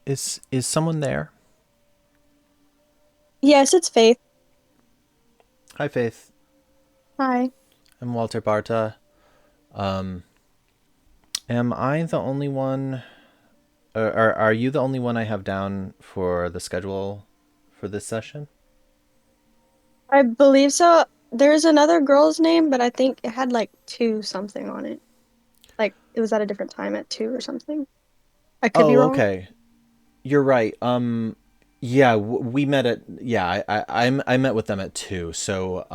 Is someone there? Yes, it's Faith. Hi, Faith. Hi. I'm Walter Barta. Um, am I the only one, or are you the only one I have down for the schedule for this session? I believe so. There's another girl's name, but I think it had like two something on it. Like it was at a different time at two or something. I could be Oh, wrong. okay. You're right. Yeah, we met at yeah. I met with them at 2. So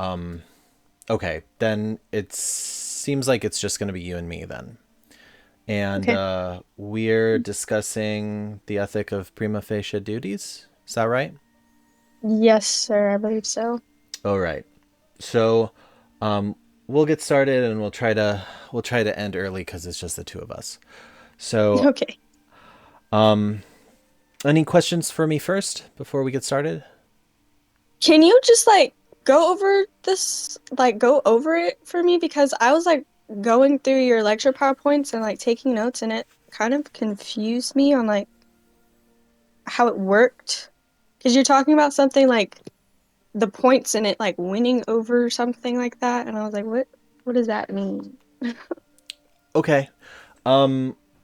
okay, then it seems like it's just going to be you and me then. And Okay. we're discussing the ethic of prima facie duties. Is that right? Yes, sir, I believe so. All right. So, um, we'll get started and we'll try to end early because it's just the two of us. So, Okay. um, any questions for me first before we get started? Can you just like go over this, like go over it for me? Because I was like going through your lecture PowerPoints and like taking notes, and it kind of confused me on like how it worked. Because you're talking about something like the points in it like winning over something like that, and I was like, what does that mean? Okay.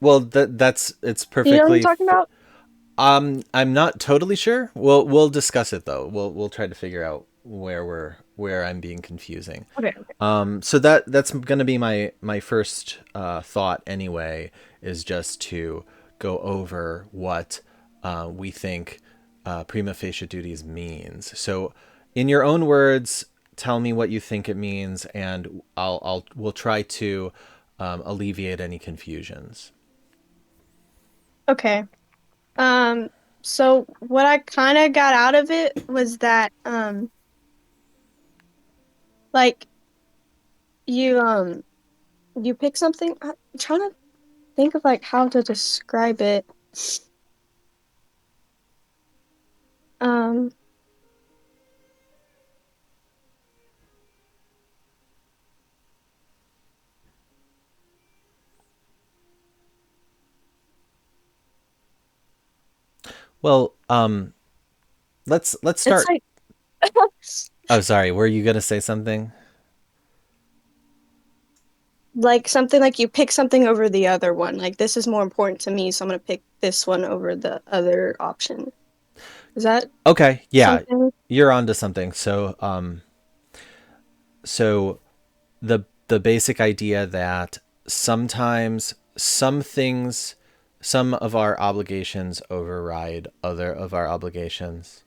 Well, that's it's You know what I'm perfectly. talking about? I'm not totally sure. We'll discuss it though. We'll try to figure out where I'm being confusing. Okay, okay. So that's going to be my first thought anyway, is just to go over what we think prima facie duties means. So, in your own words, tell me what you think it means, and we'll try to alleviate any confusions. Okay. Um, so what I kind of got out of it was that like you you pick something. I'm trying to think of like how to describe it. Um, Well, let's it's start. like Oh, sorry. Were you gonna say something? like something like you pick something over the other one. Like this is more important to me, so I'm gonna pick this one over the other option. Is that Okay, yeah, something? you're onto something. So the basic idea that sometimes some of our obligations override other of our obligations,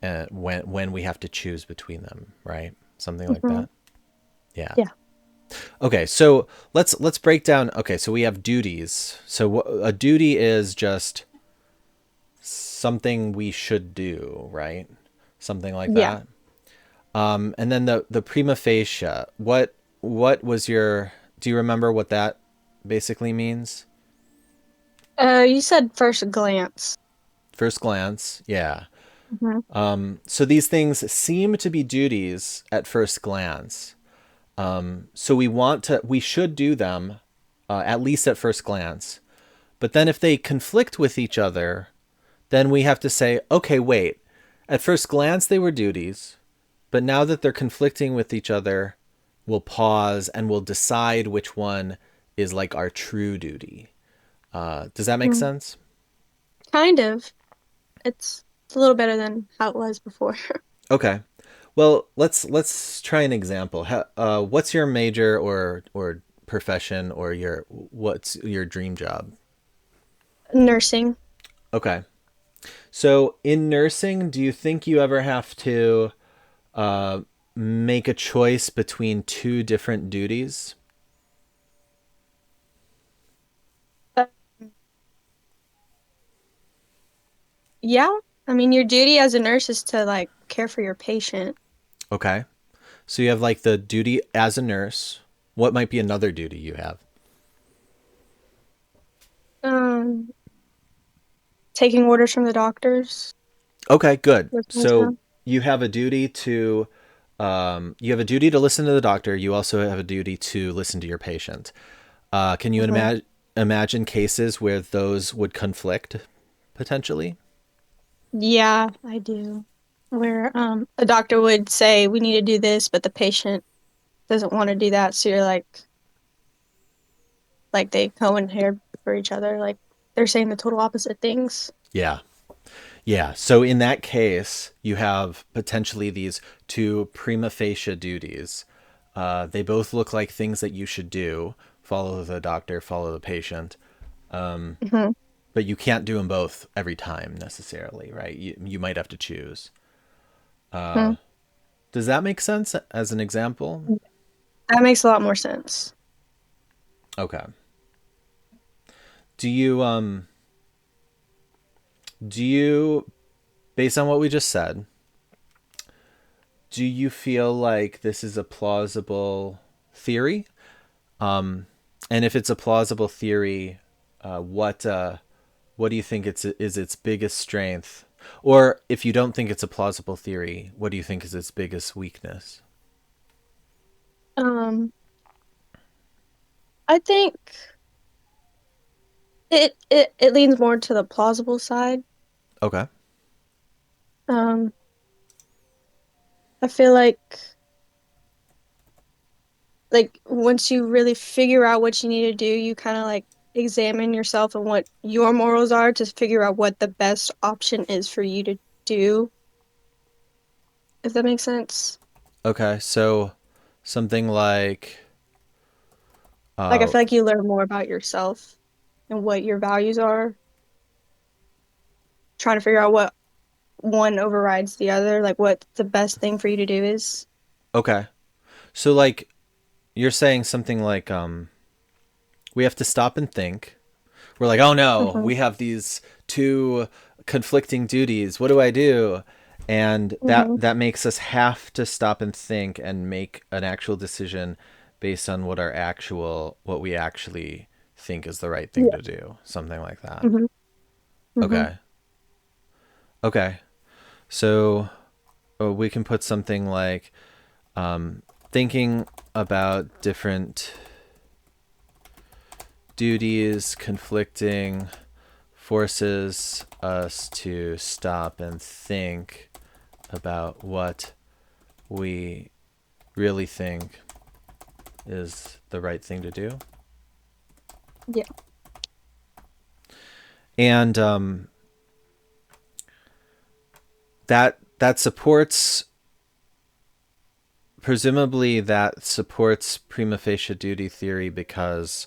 and when we have to choose between them, right? Something like Hmm. that. Yeah. Yeah. Okay, so let's break down. Okay, so we have duties. So a duty is just something we should do, right? Something like Yeah. that. And then the prima facie. What was your? Do you remember what that basically means? You said first glance. First glance, yeah. Hmm. So these things seem to be duties at first glance. So we should do them, at least at first glance. But then if they conflict with each other, then we have to say, okay, wait. At first glance, they were duties, but now that they're conflicting with each other, we'll pause and we'll decide which one is like our true duty. Does that make sense? Kind of. It's a little better than how it was before. Okay. Well, let's try an example. What's your major or profession, or what's your dream job? Nursing. Okay. So in nursing, do you think you ever have to uh, make a choice between two different duties? Uh, yeah. I mean, your duty as a nurse is to like care for your patient. Okay. So you have like the duty as a nurse. What might be another duty you have? Um, Taking orders from the doctors. Okay, good. Those kind of So stuff. you have a duty to you have a duty to listen to the doctor. You also have a duty to listen to your patient. Can you Hmm. imagine? imagine cases where those would conflict potentially? Yeah, I do. Where a doctor would say we need to do this, but the patient doesn't want to do that, so you're like they co-inherit for each other, like they're saying the total opposite things. Yeah. Yeah. So in that case, you have potentially these two prima facie duties. They both look like things that you should do: follow the doctor, follow the patient. Hmm. But you can't do them both every time necessarily, right? You might have to choose. Does that make sense as an example? That makes a lot more sense. Okay. Do you do you based on what we just said, do you feel like this is a plausible theory? And if it's a plausible theory, what do you think is its biggest strength? Or if you don't think it's a plausible theory, what do you think is its biggest weakness? Um, I think it leans more to the plausible side. Okay. Um, I feel like once you really figure out what you need to do, you kind of like examine yourself and what your morals are to figure out what the best option is for you to do, if that makes sense. Okay. So something like Like I uh feel like you learn more about yourself and what your values are, trying to figure out what one overrides the other, like what the best thing for you to do is. okay. So like you're saying something like we have to stop and think. We're like, oh no, Hmm. we have these two conflicting duties. What do I do? And Hmm. that makes us have to stop and think and make an actual decision based on what we actually think is the right thing Yeah. to do. Something like that. Hmm. Hmm. Okay. Okay. So we can put something like thinking about different duties conflicting forces us to stop and think about what we really think is the right thing to do. Yeah. And that supports, presumably that supports prima facie duty theory because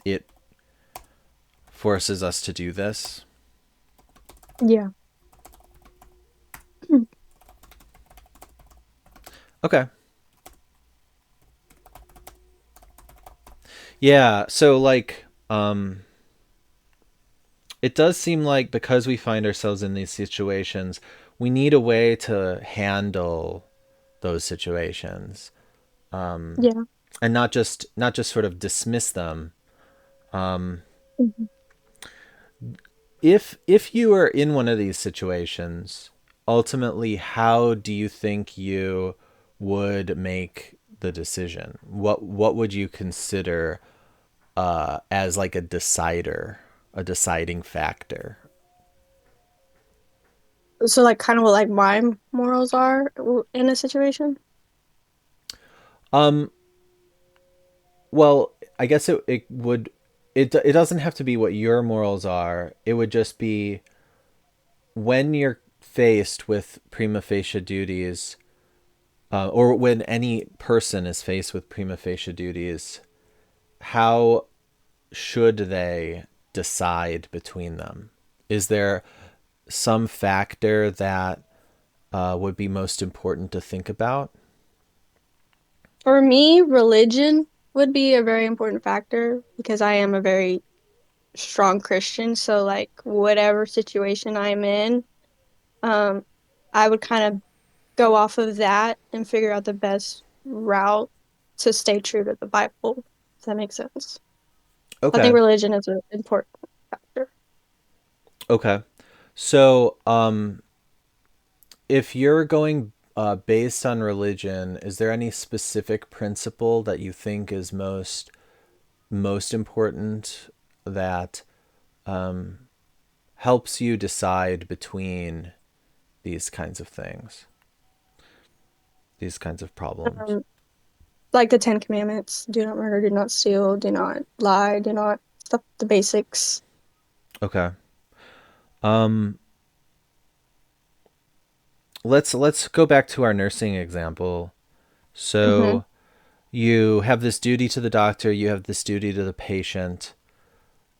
it forces us to do this. Yeah. Okay. Yeah, so like it does seem like because we find ourselves in these situations, we need a way to handle those situations, Yeah. and not just sort of dismiss them. Hmm. If you are in one of these situations, ultimately, how do you think you would make the decision? What would you consider as like a decider, a deciding factor? So like kind of what like my morals are in a situation. Um, Well, I guess it would it doesn't have to be what your morals are. It would just be when you're faced with prima facie duties, or when any person is faced with prima facie duties, how should they decide between them? Is there some factor that would be most important to think about? For me, religion would be a very important factor because I am a very strong Christian. So like whatever situation I'm in, um, I would kind of go off of that and figure out the best route to stay true to the Bible. If that makes sense. I think Okay. religion is an important factor. Okay. So, if you're going based on religion, is there any specific principle that you think is most most important that helps you decide between these kinds of things, these kinds of problems? Um, like the Ten Commandments: do not murder, do not steal, do not lie, do not stuff the basics. Okay. Um, let's go back to our nursing example. Hmm. So you have this duty to the doctor, you have this duty to the patient,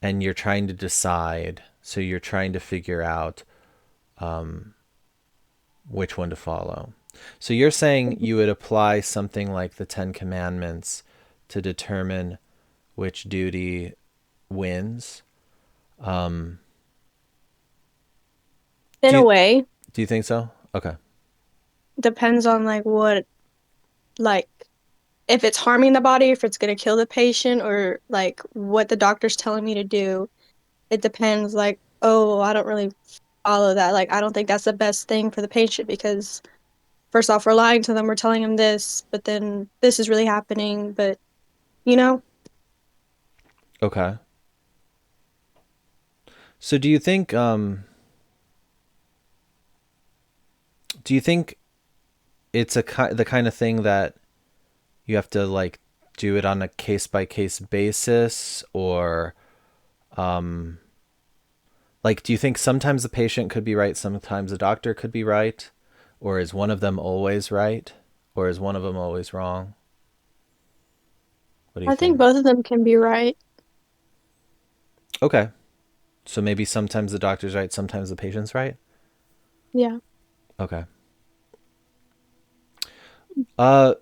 and you're trying to decide. So you're trying to figure out which one to follow. So you're saying you would apply something like the Ten Commandments to determine which duty wins. In Do a you way, do you think so? Okay. depends on like what, like if it's harming the body, if it's gonna kill the patient, or like what the doctor's telling me to do. It depends. Like, oh, I don't really follow that. Like, I don't think that's the best thing for the patient because first off, we're lying to them, we're telling them this, but then this is really happening. But you know, Okay. So do you think it's the kind of thing that you have to like do it on a case by case basis, or like do you think sometimes the patient could be right, sometimes the doctor could be right, or is one of them always right, or is one of them always wrong? What do you I think think? both of them can be right. Okay. So maybe sometimes the doctor's right, sometimes the patient's right? Yeah. Okay. Uh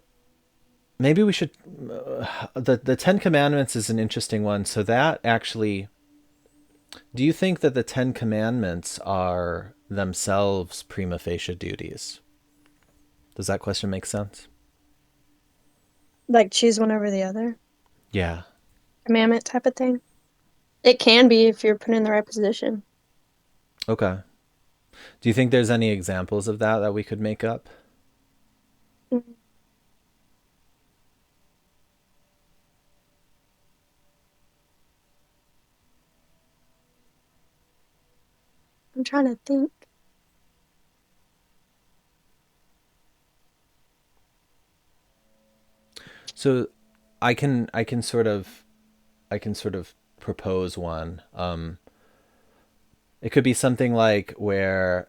maybe we should the 10 commandments is an interesting one. So that actually, do you think that the 10 commandments are themselves prima facie duties? Does that question make sense? Like choose one over the other. Yeah. Commandment type of thing. It can be if you're put in the right position. Okay. Do you think there's any examples of that that we could make up? Mm, I'm trying to think. So I can sort of propose one. It could be something like where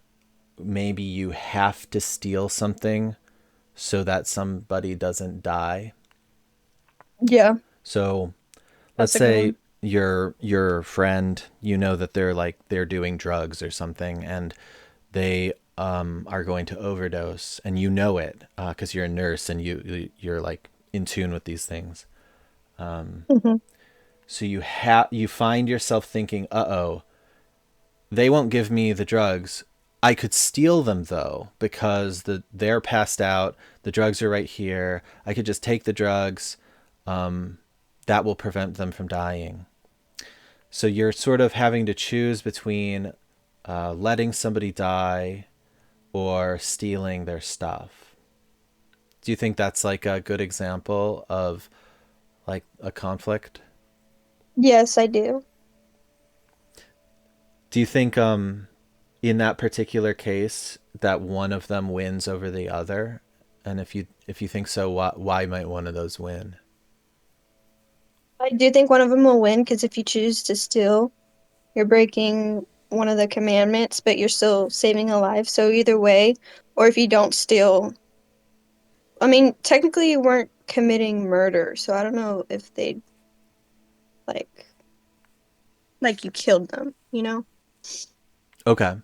maybe you have to steal something so that somebody doesn't die. Yeah, So let's that's a good say one. your friend, you know that they're doing drugs or something, and they are going to overdose, and you know it because you're a nurse and you're like in tune with these things. Hmm. So you find yourself thinking, uh oh, they won't give me the drugs. I could steal them though because they're passed out. The drugs are right here. I could just take the drugs. That will prevent them from dying. So you're sort of having to choose between letting somebody die or stealing their stuff. Do you think that's like a good example of like a conflict? Yes, I do. Do you think in that particular case that one of them wins over the other? And if you think so, why might one of those win? I do think one of them will win because if you choose to steal, you're breaking one of the commandments, but you're still saving a life. So either way, or if you don't steal, I mean, technically you weren't committing murder, so I don't know if they like like you killed them, you know? Okay.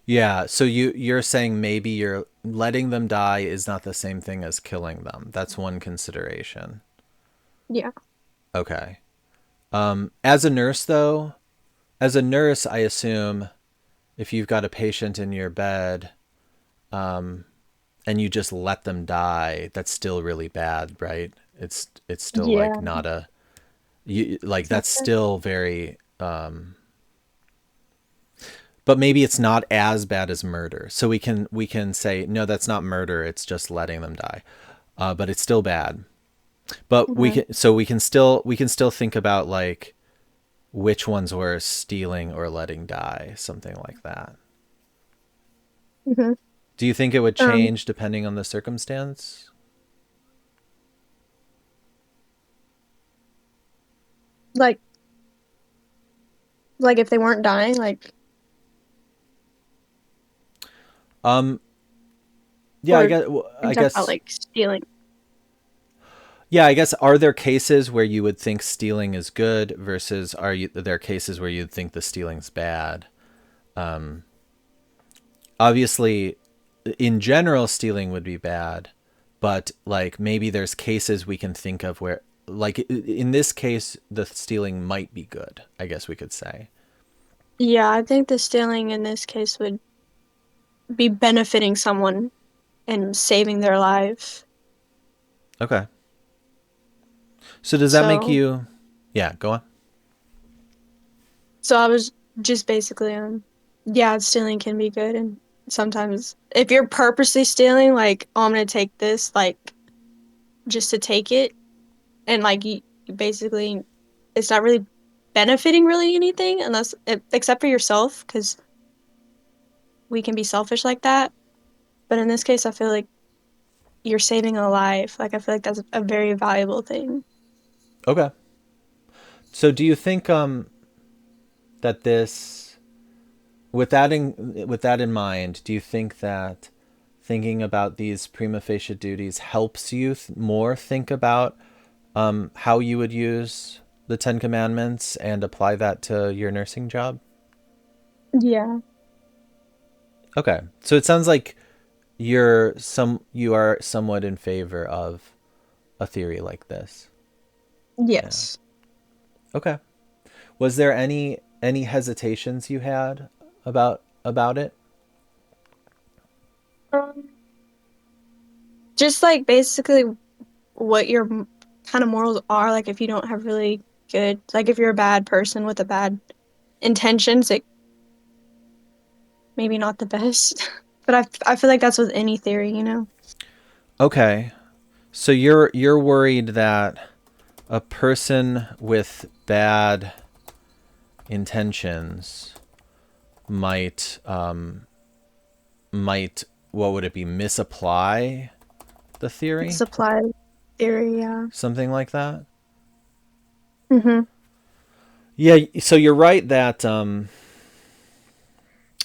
Yeah, so you're saying maybe you're letting them die is not the same thing as killing them. That's one consideration. Yeah. Okay. As a nurse though, as a nurse, I assume if you've got a patient in your bed and you just let them die, that's still really bad, right? It's still like Yeah. not a you like It's not that's good. still very but maybe it's not as bad as murder. So we can say no, that's not murder. It's just letting them die, but it's still bad. But Hmm. we can still think about like which one's worse, stealing or letting die, something like that. Hmm. Do you think it would Um, change depending on the circumstance? like if they weren't dying, like, Um, yeah, or are you I talking about guess, like stealing? yeah, I guess. Are there cases where you would think stealing is good versus there cases where you'd think the stealing's bad? Um, Obviously, in general, stealing would be bad, but like maybe there's cases we can think of where, like in this case, the stealing might be good. I guess we could say. Yeah, I think the stealing in this case would be benefiting someone and saving their life. Okay. So does that make So, you? Yeah, go on. I was just basically, yeah, stealing can be good, and sometimes if you're purposely stealing, like, oh, I'm gonna take this, like, just to take it, and like you basically, it's not really benefiting really anything except for yourself, because we can be selfish like that. But in this case, I feel like you're saving a life. Like, I feel like that's a very valuable thing. Okay. So do you think that this with that in mind, do you think that thinking about these prima facie duties helps you more think about how you would use the Ten Commandments and apply that to your nursing job? Yeah. Okay, so it sounds like you are somewhat in favor of a theory like this. Yeah. Yes. Okay. Was there any hesitations you had about it? Um, just like basically what your kind of morals are. Like, if you don't have really good, like, if you're a bad person with a bad intentions, it maybe not the best. But I feel like that's with any theory, you know? Okay. So you're worried that a person with bad intentions might might what would it be, misapply the theory, Supply theory, yeah. something like that. Hmm. Yeah, so you're right that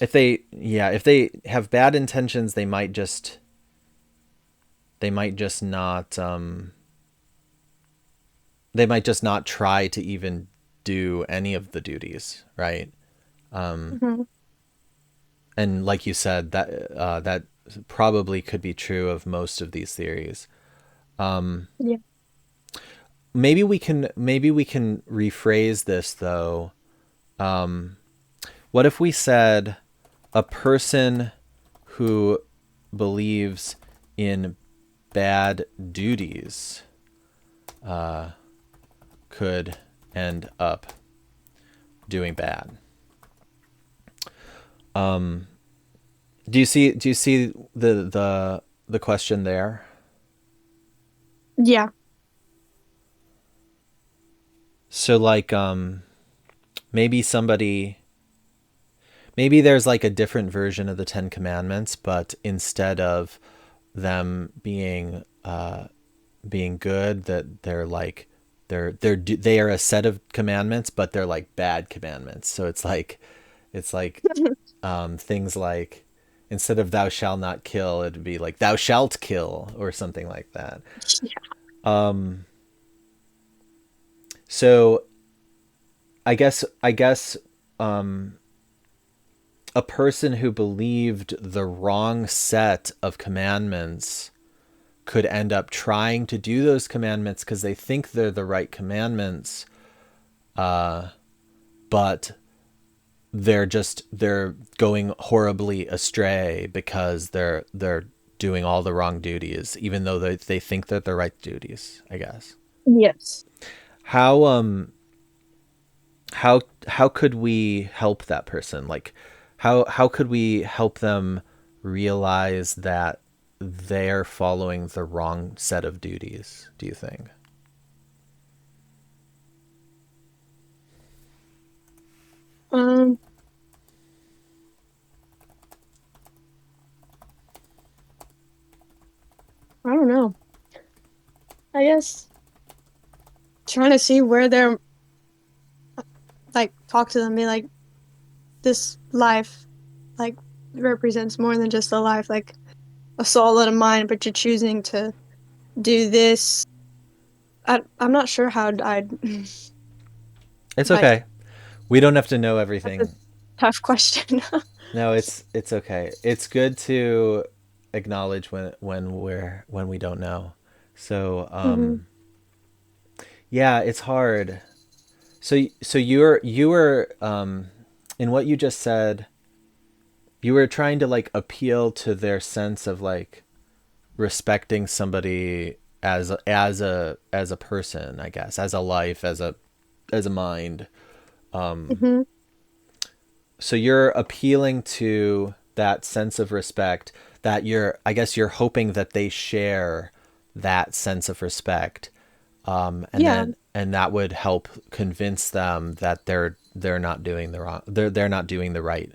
if they have bad intentions, they might just not they might just not try to even do any of the duties, right? Hmm. And like you said, that probably could be true of most of these theories. Yeah. Maybe we can rephrase this though. What if we said a person who believes in bad duties could end up doing bad? Do you see the question there? Yeah. So like maybe maybe there's like a different version of the Ten Commandments, but instead of them being good, that they're like they are a set of commandments, but they're like bad commandments. So it's like things like instead of thou shalt not kill, it'd be like thou shalt kill or something like that. Yeah. So I guess a person who believed the wrong set of commandments could end up trying to do those commandments because they think they're the right commandments, but they're going horribly astray because they're doing all the wrong duties, even though they think they're the right duties, I guess. Yes. How how could we help that person? Like how could we help them realize that they're following the wrong set of duties, do you think? I guess trying to see where they're like talk to them, be like, this life like represents more than just a life, like a soul and a mind, but you're choosing to do this. I'm not sure how I'd It's like okay. We don't have to know that's a everything. tough question. No, it's okay. It's good to acknowledge when we don't know. So, hmm yeah, it's hard. So you were in what you just said, you were trying to like appeal to their sense of like respecting somebody as a person, I guess, as a life, as a mind. hmm So you're appealing to that sense of respect, that I guess you're hoping that they share that sense of respect, Yeah, and that would help convince them that they're not doing the wrong, they're not doing the right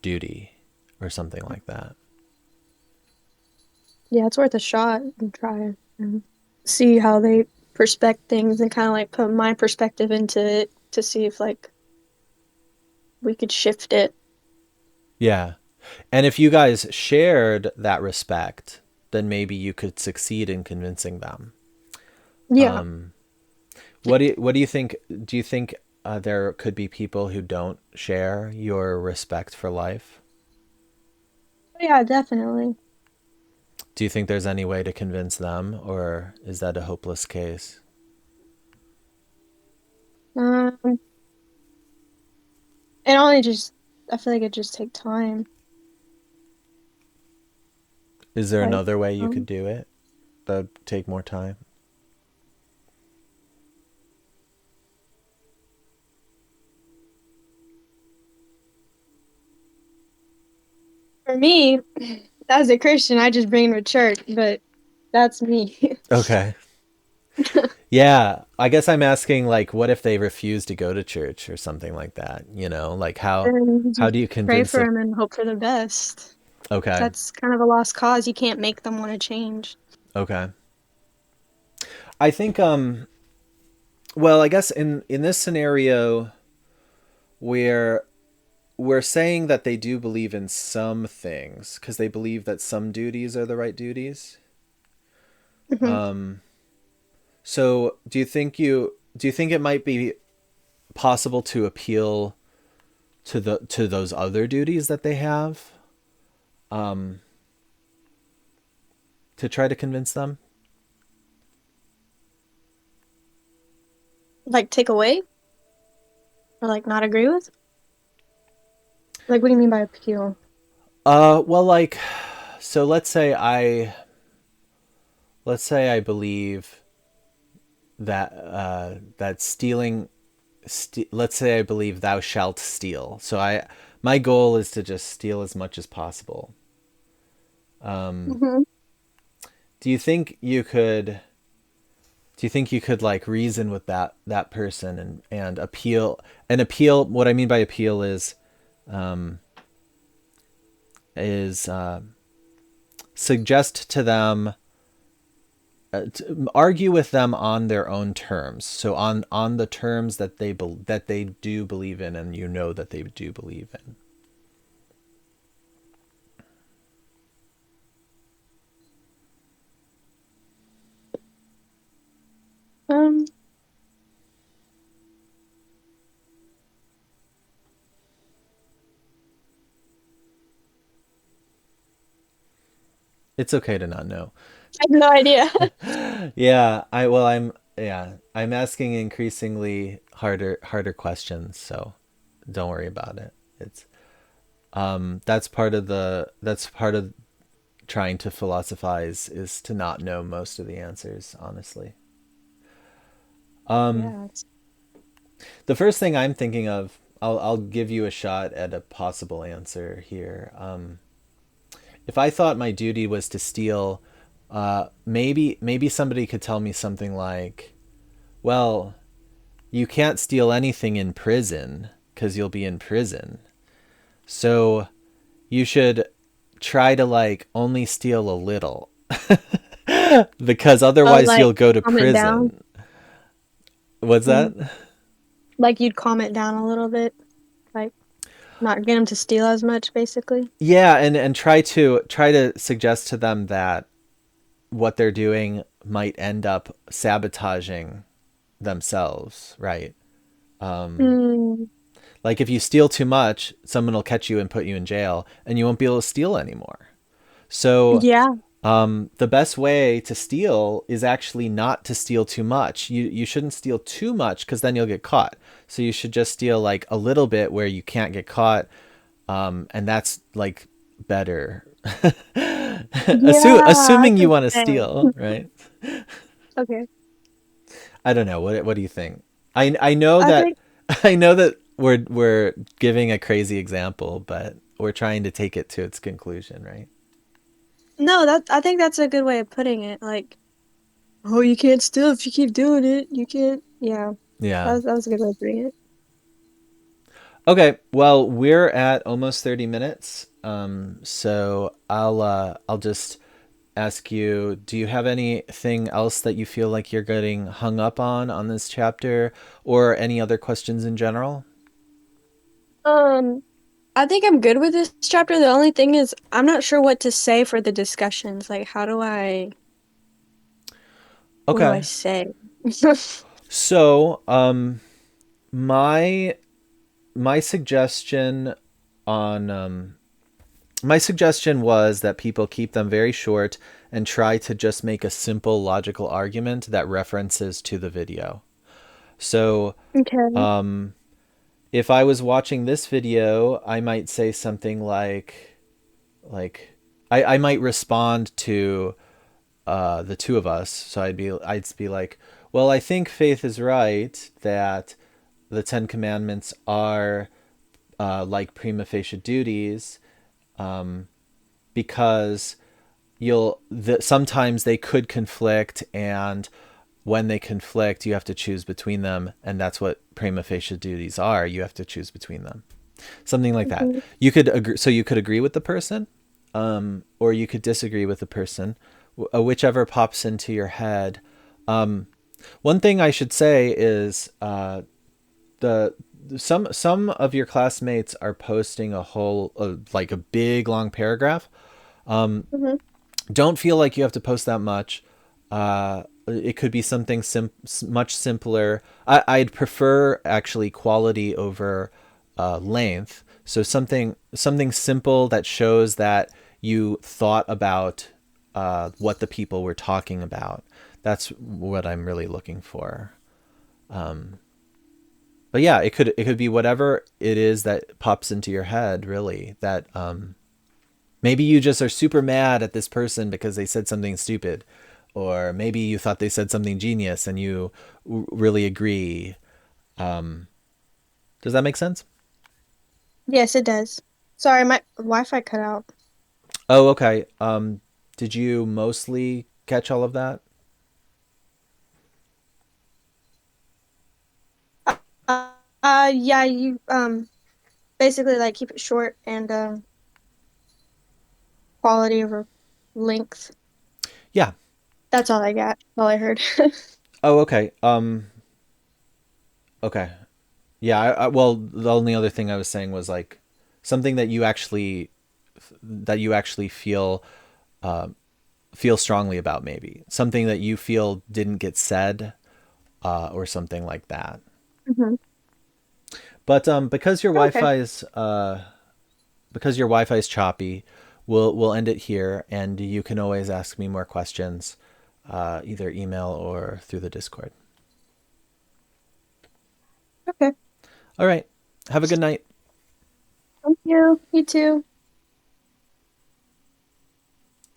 duty or something like that. yeah, it's worth a shot and try and see how they perspect things and kind of like put my perspective into it to see if like we could shift it. Yeah. And if you guys shared that respect, then maybe you could succeed in convincing them. Yeah, What do you think? Do you think there could be people who don't share your respect for life? yeah, definitely. Do you think there's any way to convince them, or is that a hopeless case? Um, it only just I feel like it just take time. Is there Like, another way you could um, do it that take more time? for me, as a Christian, I just bring them to church, but that's me. Okay. Yeah, I guess I'm asking like what if they refuse to go to church or something like that, Like And how just do you pray convince for them? them and hope for the best. Okay. That's kind of a lost cause. You can't make them want to change. Okay. I think well, I guess in this scenario where we're saying that they do believe in some things because they believe that some duties are the right duties. hmm So, do you think it might be possible to appeal to those other duties that they have, to try to convince them? Like take away or like not agree with? Like, what do you mean by appeal? Well, like, so let's say I believe that stealing, let's say I believe thou shalt steal. So my goal is to just steal as much as possible. hmm Do you think you could do you think you could like reason with that person and appeal? What I mean by appeal is suggest to them, to argue with them on their own terms. So on the terms that they do believe in, and that they do believe in. Um, It's okay to not know. I have no idea. Yeah, I'm asking increasingly harder questions, so don't worry about it. It's that's part of trying to philosophize, is to not know most of the answers, honestly. Yeah, The first thing I'm thinking of, I'll give you a shot at a possible answer here. If I thought my duty was to steal, maybe somebody could tell me something like, well, you can't steal anything in prison because you'll be in prison. So you should try to like only steal a little. because Oh, otherwise like you'll go to calm it down. prison. What's that? Mm. Like you'd calm it down a little bit, like not get them to steal as much, basically. Yeah, and try to suggest to them that what they're doing might end up sabotaging themselves, right? Mm. Like if you steal too much, someone will catch you and put you in jail, and you won't be able to steal anymore. So Yeah. the best way to steal is actually not to steal too much. You shouldn't steal too much because then you'll get caught. So you should just steal like a little bit where you can't get caught, and that's like better. Yeah, I Assuming you could want to say. steal, right? Okay. I don't know. What do you think? I know I that think I know that we're giving a crazy example, but we're trying to take it to its conclusion, right? no, that I think that's a good way of putting it. Like, oh, you can't steal if you keep doing it. You can't. Yeah, Yeah. that was a good way of putting it. Okay. Well, we're at almost 30 minutes. So I'll just ask you, do you have anything else that you feel like you're getting hung up on this chapter, or any other questions in general? Um, I think I'm good with this chapter. The only thing is, I'm not sure what to say for the discussions. Like, what do I Okay. say? So, my my suggestion on my suggestion was that people keep them very short and try to just make a simple logical argument that references to the video. So, Okay. if I was watching this video, I might say something like I might respond to the two of us. So I'd be like, well, I think Faith is right that the Ten Commandments are like prima facie duties, because sometimes they could conflict, and when they conflict you have to choose between them, and that's what prima facie duties are. You have to choose between them, something like that. Mhm. You could agree, so you could agree with the person, or you could disagree with the person, whichever pops into your head. One thing I should say is the some of your classmates are posting a whole like a big long paragraph. Mhm. Don't feel like you have to post that much. It could be something much simpler. I'd prefer actually quality over length. So something simple that shows that you thought about what the people were talking about. That's what I'm really looking for. But yeah, it could be whatever it is that pops into your head. Really, that maybe you just are super mad at this person because they said something stupid, or maybe you thought they said something genius and you really agree. Does that make sense? Yes, it does. Sorry, my Wi-Fi cut out. Oh, okay. Did you mostly catch all of that? Yeah, you basically like keep it short and quality over length. Yeah. That's all I got. All I heard. Oh, okay. Okay. Yeah. Well, the only other thing I was saying was like something that you actually feel strongly about, maybe something that you feel didn't get said, or something like that. Mhm. But Okay. because your Wi-Fi is choppy, we'll end it here, and you can always ask me more questions, either email or through the Discord. Okay. All right. Have a good night. Thank you. You too.